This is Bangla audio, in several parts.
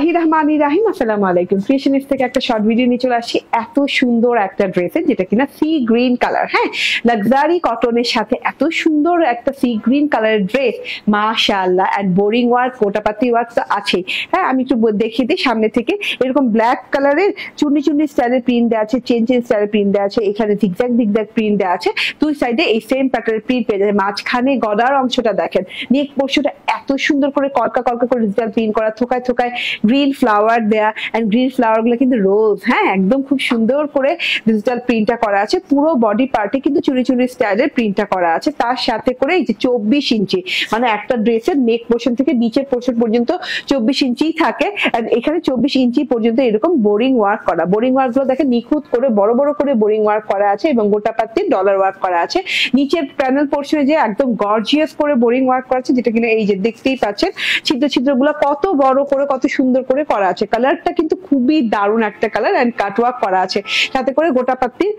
বিসমিল্লাহির আসসালামু আলাইকুম। ক্রিয়েশনিস্ট থেকে একটা শর্ট ভিডিও নিয়ে চলে আসছি এত সুন্দর একটা ড্রেসের, যেটা কিনা সি গ্রিন কালার। হ্যাঁ, লাক্সারি কটনের সাথে এত সুন্দর একটা সি গ্রিন কালারের ড্রেস, মাশাআল্লাহ। এন্ড বোরিং ওয়ার্ক, কোটাপাতি ওয়ার্ক তো আছেই। হ্যাঁ, আমি একটু দেখিয়ে দিই সামনে থেকে। এরকম ব্ল্যাক কালারের চুন্নি চুন্নি স্টাইলের প্রিন্ট দেওয়া আছে, চেন চেন স্টাইলের প্রিন্ট দেওয়া আছে, এখানে জিগজ্যাগ জিগজ্যাগ প্রিন্ট দেওয়া আছে। দুই সাইডে এই সেম প্যাটার্নের প্রিন্ট পেয়ে যাচ্ছে। মাঝখানে গলার অংশটা দেখেন, নেক পোর্শনটা এত সুন্দর করে কলকা কলকা করে ডিজিটাল প্রিন্ট করা, থোকায় থোকায় গ্রিন ফ্লাওয়ার দেয়া। এন্ড গ্রিন ফ্লাওয়ার গুলো কিন্তু রোজ। হ্যাঁ, একদম খুব সুন্দর করে ডিজিটাল প্রিন্টটা করা আছে। পুরো বডি পার্টে কিন্তু চুরি চুরি স্টাইলের প্রিন্টটা করা আছে। তার সাথে করে এই যে 24 ইঞ্চি, মানে একটা ড্রেসের নেক পোর্শন থেকে নিচের পোর্শন পর্যন্ত 24 ইঞ্চি থাকে। এন্ড এখানে 24 ইঞ্চি পর্যন্ত এরকম বোরিং ওয়ার্ক করা। বোরিং ওয়ার্ক গুলো দেখেন নিখুঁত করে বড় বড় করে বোরিং ওয়ার্ক করা আছে এবং গোটা পাত্তির ডলার ওয়ার্ক করা আছে। নিচের প্যানেল পোর্শনে যে একদম গর্জিয়াস করে বোরিং ওয়ার্ক করা আছে, যেটা কিনা এই যে দেখতেই পাচ্ছেন ছিদ্র ছিদ্র গুলো কত বড় করে কত সুন্দর করে করা আছে। কালারটা কিন্তু খুবই দারুণ একটা কালার। এন্ড কাট ওয়ার্ক করা আছে, সাথে করে গোটা পাত্তির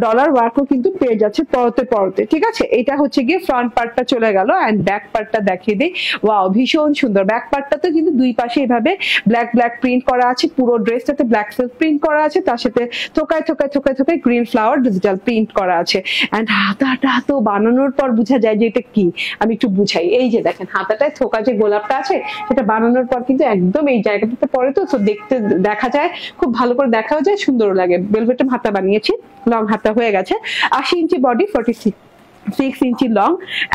ডলার ওয়ার্কও কিন্তু পেয়ে যাচ্ছে পরতে পরতে। ঠিক আছে, এটা হচ্ছে গিয়ে ফ্রন্ট পার্টটা চলে গেল। এন্ড ব্যাক পার্টটা দেখিয়ে দিই। ওয়াও, ভীষণ সুন্দর। ব্যাক পার্টটাতে কিন্তু দুই পাশে এভাবে ব্ল্যাক ব্ল্যাক প্রিন্ট করা আছে। পুরো ড্রেসটাতে ব্ল্যাক সিল্ক প্রিন্ট করা আছে, তার সাথে থোকায় থোকায় থোকায় থোকায় গ্রিন ফ্লাওয়ার ডিজিটাল প্রিন্ট করা আছে। এন্ড হাতাটা তো বানানোর পর বোঝা যায় যে এটা কি। আমি একটু বুঝাই। এই যে দেখেন হাতাটায় থোকা যে গোলাপটা আছে, সেটা বানানোর পর কিন্তু একদম এই জায়গাটাতে পরে, তো দেখতে দেখা যায়, খুব ভালো করে দেখাও যায়, সুন্দর লাগে। ভেলভেটে হাতা বানিয়েছি, লং হাতা হয়ে গেছে। 80 ইঞ্চি বডি, 46 ইঞ্চি লং।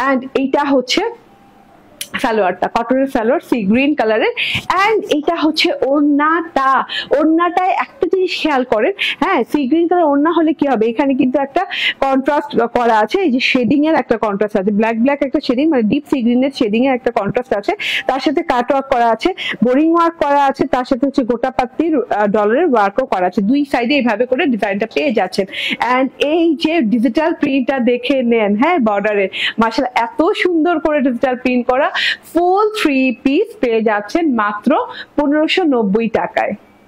এন্ড এইটা হচ্ছে সালোয়ারটা, কটনের সালোয়ার সি গ্রিন কালারের। এন্ড এটা হচ্ছে ওড়নাটা। ওড়নাটায় একটা জিনিস খেয়াল করেন। হ্যাঁ, সি গ্রিন কালার ওড়না হলে কি হবে, এখানে কিন্তু একটা কন্ট্রাস্ট করা আছে। এই যে শেডিং এর একটা কন্ট্রাস্ট আছে, ব্ল্যাক ব্ল্যাক একটা শেডিং, মানে ডিপ সি গ্রিনের শেডিং এর একটা কন্ট্রাস্ট আছে। তার সাথে কাট ওয়ার্ক করা আছে, বোরিং ওয়ার্ক করা আছে, তার সাথে হচ্ছে গোটা পাত্তির ডলারের ওয়ার্কও করা আছে। দুই সাইডে এইভাবে করে ডিজাইনটা পেয়ে যাচ্ছেন। এন্ড এই যে ডিজিটাল প্রিন্টটা দেখে নেন। হ্যাঁ, বর্ডারে মাশাআল্লাহ এত সুন্দর করে ডিজিটাল প্রিন্ট করা ফুল 3 পিস পেয়ে যাচ্ছেন মাত্র 1590 টাকায়।